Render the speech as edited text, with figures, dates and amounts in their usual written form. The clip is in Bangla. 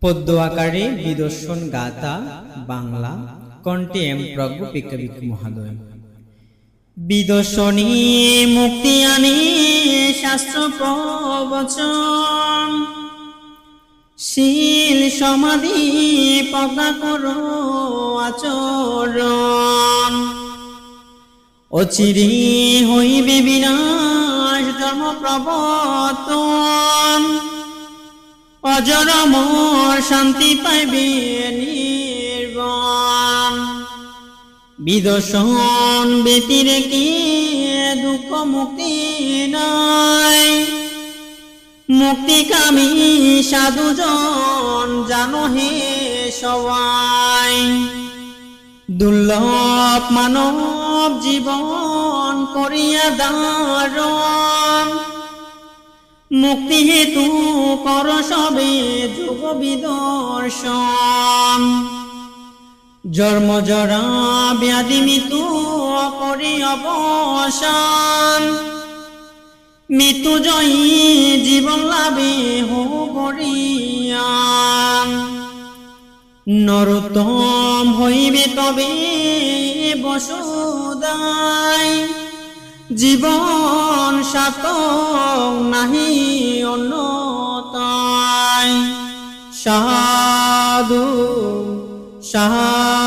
পদ্য আকারে বিদর্শন গাথা বাংলা কণ্ঠে এম প্রজ্ঞ ভিক্ষাভিক্ষু মহাদয়। বিদর্শনী মুক্তি আনি শাস্ত্র প্রবচন, শীল সমাধি প্রজ্ঞা করো আচরণ। অচিরে হইবে বিনাশ ধর্ম প্রবর্তন, অজর অমর শান্তি পাইবে নির্বাণ। বিদর্শন ব্যতিরেকে দুঃখ মুক্তি নাই, মুক্তিকামী সাধুজন জানো হে সবাই। দুর্লভ মানব জীবন করিয়া দারণ, মুক্তি হেতু কর সবে যোগ বিদর্শন। জন্ম জরা ব্যাধি মৃত্যু করে অবসান, মৃত্যু জয়ী জীবন লাভে হো বরিয়ান। নরোত্তম হইবে তবে বসুদায়, জীবন সার্থক নাহি অন্যতায়। সাধু সাধু।